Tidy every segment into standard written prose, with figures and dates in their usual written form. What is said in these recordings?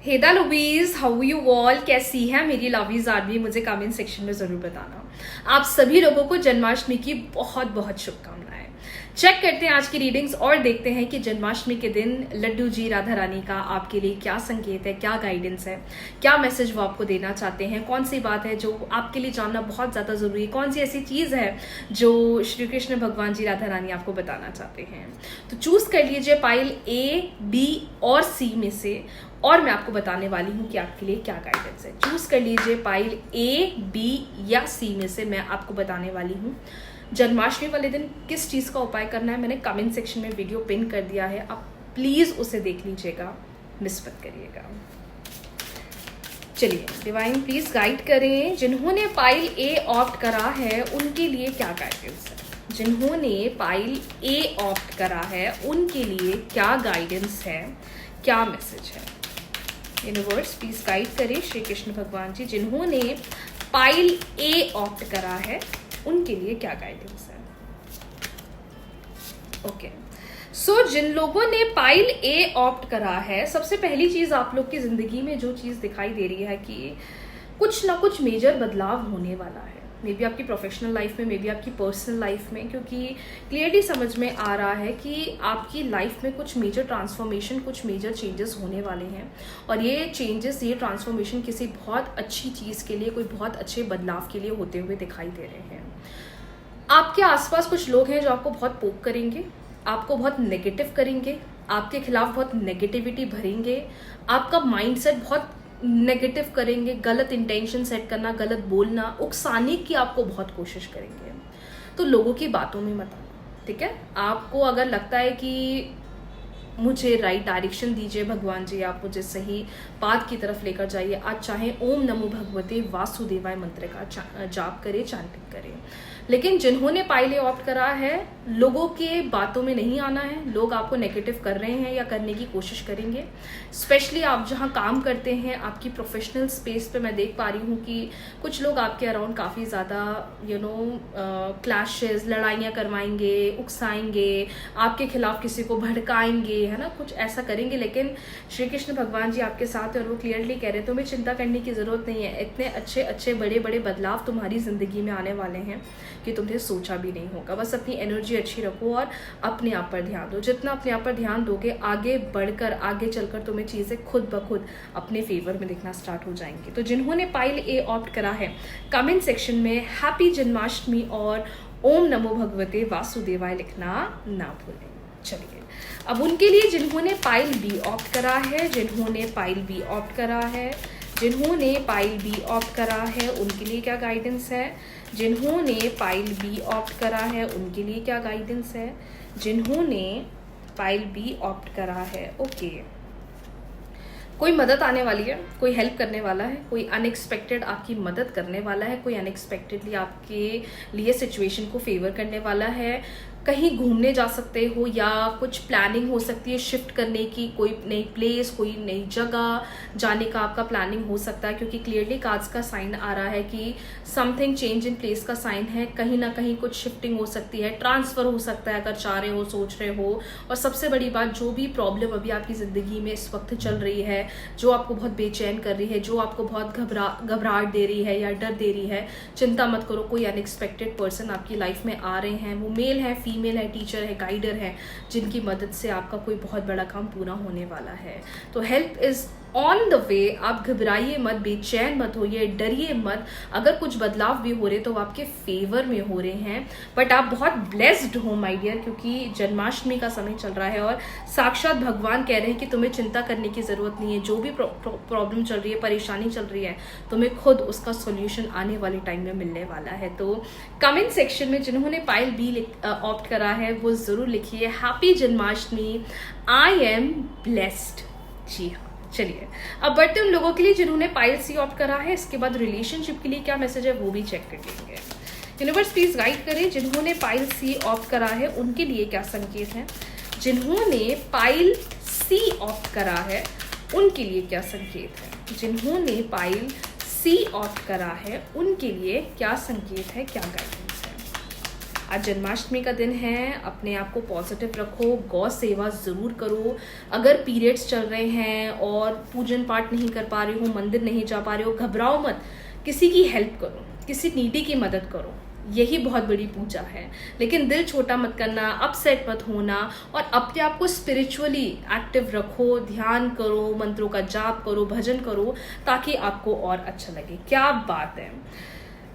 Hey the lovies, how you all, कैसी है मेरी लवीज आदमी, मुझे कमेंट सेक्शन में जरूर बताना। आप सभी लोगों को जन्माष्टमी की बहुत बहुत शुभकामनाएं। चेक करते हैं आज की रीडिंग्स और देखते हैं कि जन्माष्टमी के दिन लड्डू जी राधा रानी का आपके लिए क्या संकेत है, क्या गाइडेंस है, क्या मैसेज वो आपको देना चाहते हैं, कौन सी बात है जो आपके लिए जानना बहुत ज़्यादा ज़रूरी है, कौन सी ऐसी चीज़ है जो श्री कृष्ण भगवान जी राधा रानी आपको बताना चाहते हैं। तो चूज़ कर लीजिए पाइल ए, बी और सी में से, और मैं आपको बताने वाली हूँ कि आपके लिए क्या गाइडेंस है। चूज कर लीजिए पाइल ए, बी या सी में से, मैं आपको बताने वाली हूँ जन्माष्टमी वाले दिन किस चीज़ का उपाय करना है। मैंने कमेंट सेक्शन में वीडियो पिन कर दिया है, आप प्लीज़ उसे देख लीजिएगा, मिस मत करिएगा। चलिए डिवाइन प्लीज गाइड करें, जिन्होंने पाइल ए ऑप्ट करा है उनके लिए क्या गाइडेंस है। जिन्होंने पाइल ए ऑप्ट करा है उनके लिए क्या गाइडेंस है, क्या मैसेज है। यूनिवर्स प्लीज गाइड करें श्री कृष्ण भगवान जी, जिन्होंने पाइल ए ऑप्ट करा है उनके लिए क्या गाइडेंस है। ओके सो जिन लोगों ने पाइल ए ऑप्ट करा है, सबसे पहली चीज आप लोग की जिंदगी में जो चीज दिखाई दे रही है कि कुछ ना कुछ मेजर बदलाव होने वाला है। मे बी आपकी प्रोफेशनल लाइफ में, मे बी आपकी पर्सनल लाइफ में, क्योंकि क्लियरली समझ में आ रहा है कि आपकी लाइफ में कुछ मेजर ट्रांसफॉर्मेशन, कुछ मेजर चेंजेस होने वाले हैं। और ये चेंजेस, ये ट्रांसफॉर्मेशन किसी बहुत अच्छी चीज़ के लिए, कोई बहुत अच्छे बदलाव के लिए होते हुए दिखाई दे रहे हैं। आपके आसपास कुछ लोग हैं जो आपको बहुत पोक करेंगे, आपको बहुत नेगेटिव करेंगे, आपके खिलाफ बहुत नेगेटिविटी भरेंगे, आपका माइंडसेट बहुत नेगेटिव करेंगे, गलत इंटेंशन सेट करना, गलत बोलना, उकसाने की आपको बहुत कोशिश करेंगे। तो लोगों की बातों में मत आना, ठीक है। आपको अगर लगता है कि मुझे राइट डायरेक्शन दीजिए भगवान जी, आप मुझे सही पाथ की तरफ लेकर जाइए, आज चाहे ओम नमो भगवते वासुदेवाय मंत्र का जाप करें, चैंटिंग करें। लेकिन जिन्होंने पाइल ए ऑप्ट करा है, लोगों के बातों में नहीं आना है। लोग आपको नेगेटिव कर रहे हैं या करने की कोशिश करेंगे, स्पेशली आप जहां काम करते हैं, आपकी प्रोफेशनल स्पेस पे मैं देख पा रही हूँ कि कुछ लोग आपके अराउंड काफ़ी ज़्यादा क्लैशेस, लड़ाइयाँ करवाएंगे, उकसाएंगे, आपके खिलाफ किसी को भड़काएंगे, है ना, कुछ ऐसा करेंगे। लेकिन श्री कृष्ण भगवान जी आपके साथ है और वो क्लियरली कह रहे हैं तुम्हें चिंता करने की ज़रूरत नहीं है। इतने अच्छे अच्छे बड़े बड़े बदलाव तुम्हारी ज़िंदगी में आने वाले हैं कि तुमने सोचा भी नहीं होगा। बस अपनी एनर्जी अच्छी रखो और अपने आप पर ध्यान दो। जितना अपने आप पर ध्यान दोगे, आगे बढ़कर, आगे चलकर तुम्हें चीज़ें खुद ब खुद अपने फेवर में दिखना स्टार्ट हो जाएंगी। तो जिन्होंने पाइल ए ऑप्ट करा है, कमेंट सेक्शन में हैप्पी जन्माष्टमी और ओम नमो भगवते वासुदेवाय लिखना ना भूलें। चलिए अब उनके लिए जिन्होंने पाइल बी ऑप्ट करा है, जिन्होंने पाइल बी ऑप्ट करा है, जिन्होंने पाइल बी ऑप्ट करा है उनके लिए क्या गाइडेंस है। जिन्होंने पाइल बी ऑप्ट करा है उनके लिए क्या गाइडेंस है। जिन्होंने पाइल बी ऑप्ट करा है, ओके, कोई मदद आने वाली है, कोई हेल्प करने वाला है, कोई अनएक्सपेक्टेड आपकी मदद करने वाला है, कोई अनएक्सपेक्टेडली आपके लिए सिचुएशन को फेवर करने वाला है। कहीं घूमने जा सकते हो या कुछ प्लानिंग हो सकती है शिफ्ट करने की, कोई नई प्लेस, कोई नई जगह जाने का आपका प्लानिंग हो सकता है, क्योंकि क्लियरली कार्ड्स का साइन आ रहा है कि समथिंग चेंज इन प्लेस का साइन है। कहीं ना कहीं कुछ शिफ्टिंग हो सकती है, ट्रांसफर हो सकता है अगर चाह रहे हो, सोच रहे हो। और सबसे बड़ी बात, जो भी प्रॉब्लम अभी आपकी ज़िंदगी में इस वक्त चल रही है, जो आपको बहुत बेचैन कर रही है, जो आपको बहुत घबराहट दे रही है या डर दे रही है, चिंता मत करो। कोई अनएक्सपेक्टेड पर्सन आपकी लाइफ में आ रहे हैं, वो मेल है, फीमेल है, टीचर है, गाइडर है, जिनकी मदद से आपका कोई बहुत बड़ा काम पूरा होने वाला है। तो help is on the way. आप घबराइए मत, बेचैन मत होइए, डरिए मत। अगर कुछ बदलाव भी हो रहे तो वो आपके फेवर में हो रहे हैं। बट आप बहुत ब्लेस्ड हो माय डियर, क्योंकि जन्माष्टमी का समय चल रहा है और साक्षात भगवान कह रहे हैं कि तुम्हें चिंता करने की जरूरत नहीं है। जो भी प्रॉब्लम चल रही है, परेशानी चल रही है, तुम्हें खुद उसका सोल्यूशन आने वाले टाइम में मिलने वाला है। तो कमेंट सेक्शन में जिन्होंने पाइल बी ऑप्ट करा है वो जरूर लिखिए happy Janmashtami, I am blessed. जी हाँ, चलिए अब बढ़ते उन लोगों के लिए जिन्होंने पाइल सी ऑप्ट करा है। इसके बाद रिलेशनशिप के लिए क्या मैसेज है वो भी चेक कर लेंगे। यूनिवर्स प्लीज गाइड करें, जिन्होंने पाइल सी ऑप्ट करा है उनके लिए क्या संकेत है। जिन्होंने पाइल सी ऑप्ट करा है उनके लिए क्या संकेत है। जिन्होंने पाइल सी ऑप्ट करा है उनके लिए क्या संकेत है, क्या गाइडेंस है। आज जन्माष्टमी का दिन है, अपने आप को पॉजिटिव रखो, गौ सेवा ज़रूर करो। अगर पीरियड्स चल रहे हैं और पूजन पाठ नहीं कर पा रहे हो, मंदिर नहीं जा पा रहे हो, घबराओ मत, किसी की हेल्प करो, किसी नीडी की मदद करो, यही बहुत बड़ी पूजा है। लेकिन दिल छोटा मत करना, अपसेट मत होना और अपने आप को स्पिरिचुअली एक्टिव रखो, ध्यान करो, मंत्रों का जाप करो, भजन करो, ताकि आपको और अच्छा लगे। क्या बात है।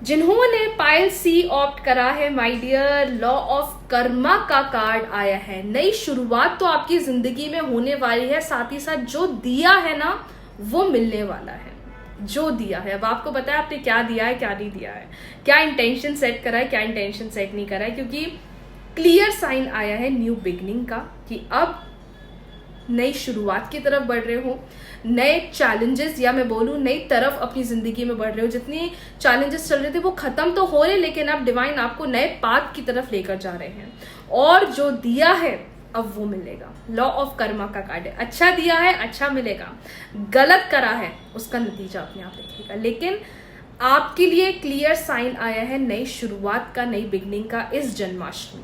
जिन्होंने पायल सी ऑप्ट करा है my dear, law of karma का कार्ड आया है। नई शुरुआत तो आपकी जिंदगी में होने वाली है, साथ ही साथ जो दिया है ना वो मिलने वाला है। जो दिया है, अब आपको पता है आपने क्या दिया है, क्या नहीं दिया है, क्या इंटेंशन सेट करा है, क्या इंटेंशन सेट नहीं करा है, क्योंकि क्लियर साइन आया है न्यू बिगनिंग का कि अब नई शुरुआत की तरफ बढ़ रहे हो, नए चैलेंजेस या मैं बोलूं नई तरफ अपनी जिंदगी में बढ़ रहे हो। जितनी चैलेंजेस चल रहे थे वो खत्म तो हो रहे, लेकिन अब डिवाइन आपको नए पाथ की तरफ लेकर जा रहे हैं और जो दिया है अब वो मिलेगा। लॉ ऑफ कर्मा का कार्ड है, अच्छा दिया है अच्छा मिलेगा, गलत करा है उसका नतीजा अपने आप दिखेगा। लेकिन आपके लिए क्लियर साइन आया है नई शुरुआत का, नई बिगनिंग का इस जन्माष्टमी,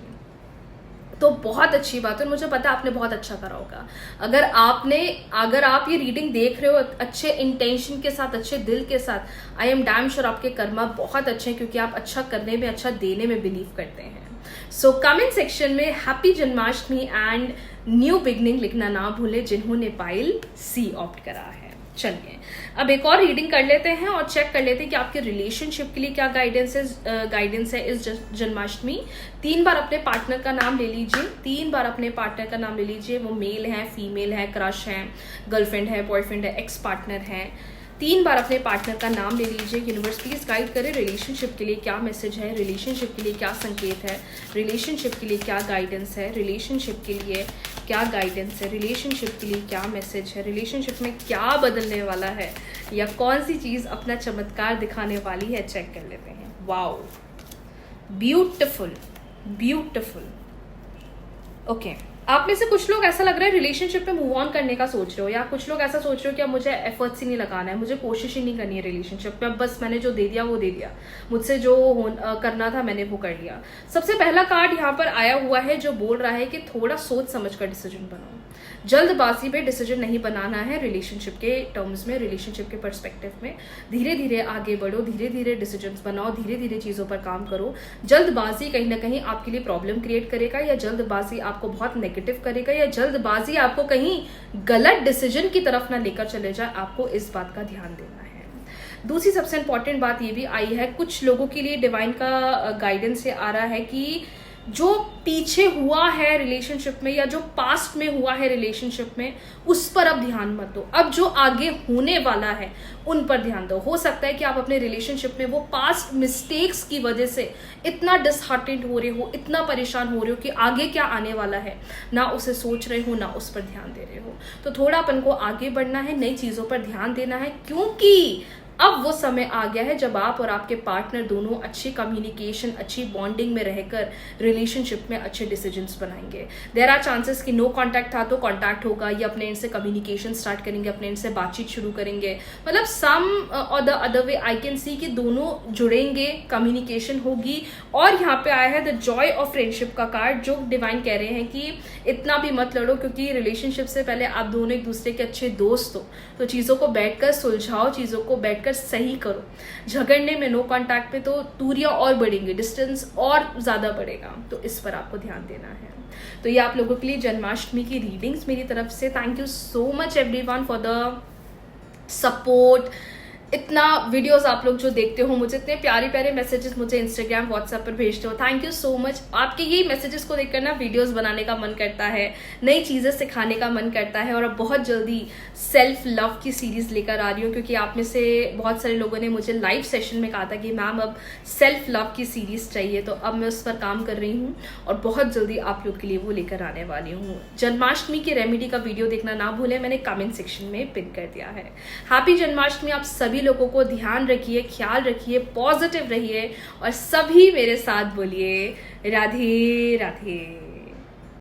तो बहुत अच्छी बात है। मुझे पता है आपने बहुत अच्छा करा होगा। अगर आप ये रीडिंग देख रहे हो अच्छे इंटेंशन के साथ, अच्छे दिल के साथ, आई एम डैम श्योर आपके कर्मा बहुत अच्छे हैं, क्योंकि आप अच्छा करने में, अच्छा देने में बिलीव करते हैं। सो कमेंट सेक्शन में happy Janmashtami and new beginning लिखना ना भूले जिन्होंने पायल सी ऑप्ट करा है। चलिए अब एक और रीडिंग कर लेते हैं और चेक कर लेते हैं कि आपके रिलेशनशिप के लिए क्या गाइडेंस है इस जन्माष्टमी। 3 बार अपने पार्टनर का नाम ले लीजिए, 3 बार अपने पार्टनर का नाम ले लीजिए। वो मेल है, फीमेल है, क्रश है, गर्लफ्रेंड है, बॉयफ्रेंड है, एक्स पार्टनर है। 3 बार अपने पार्टनर का नाम ले लीजिए। यूनिवर्स प्लीज गाइड करे रिलेशनशिप के लिए क्या मैसेज है, रिलेशनशिप के लिए क्या संकेत है, रिलेशनशिप के लिए क्या गाइडेंस है, रिलेशनशिप के लिए क्या गाइडेंस है, रिलेशनशिप के लिए क्या मैसेज है, रिलेशनशिप में क्या बदलने वाला है या कौन सी चीज़ अपना चमत्कार दिखाने वाली है। चेक कर लेते हैं। Wow, beautiful beautiful. ओके, आप में से कुछ लोग ऐसा लग रहा है रिलेशनशिप में मूव ऑन करने का सोच रहे हो, या कुछ लोग ऐसा सोच रहे हो कि अब मुझे एफर्ट्स ही नहीं लगाना है, मुझे कोशिश ही नहीं करनी है रिलेशनशिप में, अब बस मैंने जो दे दिया वो दे दिया, मुझसे जो करना था मैंने वो कर लिया। सबसे पहला कार्ड यहाँ पर आया हुआ है जो बोल रहा है कि थोड़ा सोच समझ कर डिसीजन बनाओ। जल्दबाजी में डिसीजन नहीं बनाना है रिलेशनशिप के टर्म्स में, रिलेशनशिप के पर्सपेक्टिव में। धीरे धीरे आगे बढ़ो, धीरे धीरे डिसीजंस बनाओ, धीरे धीरे चीज़ों पर काम करो। जल्दबाजी कहीं ना कहीं आपके लिए प्रॉब्लम क्रिएट करेगा, या जल्दबाजी आपको बहुत नेगेटिव करेगा, या जल्दबाजी आपको कहीं गलत डिसीजन की तरफ ना लेकर चले जाए। आपको इस बात का ध्यान देना है। दूसरी सबसे इंपॉर्टेंट बात ये भी आई है, कुछ लोगों के लिए डिवाइन का गाइडेंस से आ रहा है कि जो पीछे हुआ है रिलेशनशिप में या जो पास्ट में हुआ है रिलेशनशिप में, उस पर अब ध्यान मत दो। अब जो आगे होने वाला है उन पर ध्यान दो। हो सकता है कि आप अपने रिलेशनशिप में वो पास्ट मिस्टेक्स की वजह से इतना डिसहार्टेंड हो रहे हो, इतना परेशान हो रहे हो कि आगे क्या आने वाला है ना उसे सोच रहे हो, ना उस पर ध्यान दे रहे हो। तो थोड़ा अपन को आगे बढ़ना है, नई चीज़ों पर ध्यान देना है, क्योंकि अब वो समय आ गया है जब आप और आपके पार्टनर दोनों अच्छी कम्युनिकेशन, अच्छी बॉन्डिंग में रहकर रिलेशनशिप में अच्छे डिसीजंस बनाएंगे। देयर आर चांसेस कि नो कांटेक्ट था तो कांटेक्ट होगा, या अपने एंड से कम्युनिकेशन स्टार्ट करेंगे, अपने एंड से बातचीत शुरू करेंगे। मतलब सम और the other way I can see कि दोनों जुड़ेंगे, कम्युनिकेशन होगी। और यहाँ पे आया है द जॉय ऑफ फ्रेंडशिप का कार्ड, जो डिवाइन कह रहे हैं कि इतना भी मत लड़ो, क्योंकि रिलेशनशिप से पहले आप दोनों एक दूसरे के अच्छे दोस्त हो, तो चीज़ों को बैठकर सुलझाओ, चीज़ों को बैठकर सही करो। झगड़ने में, नो कांटेक्ट में तो दूरियां और बढ़ेंगी, डिस्टेंस और ज्यादा बढ़ेगा, तो इस पर आपको ध्यान देना है। तो ये आप लोगों के लिए जन्माष्टमी की रीडिंग्स मेरी तरफ से। Thank you so much everyone for the support. इतना वीडियोस आप लोग जो देखते हो, मुझे इतने प्यारे प्यारे मैसेजेस मुझे इंस्टाग्राम, व्हाट्सएप पर भेजते हो, थैंक यू सो मच। आपके यही मैसेजेस को देखकर ना वीडियोस बनाने का मन करता है, नई चीज़ें सिखाने का मन करता है। और अब बहुत जल्दी सेल्फ लव की सीरीज लेकर आ रही हूँ, क्योंकि आप में से बहुत सारे लोगों ने मुझे लाइव सेशन में कहा था कि मैम अब सेल्फ लव की सीरीज चाहिए, तो अब मैं उस पर काम कर रही हूँ और बहुत जल्दी आप लोग के लिए वो लेकर आने वाली हूँ। जन्माष्टमी की रेमेडी का वीडियो देखना ना भूलें, मैंने कमेंट सेक्शन में पिन कर दिया है। हैप्पी जन्माष्टमी आप सभी लोगों को। ध्यान रखिए, ख्याल रखिए, पॉजिटिव रहिए और सभी मेरे साथ बोलिए राधे राधे।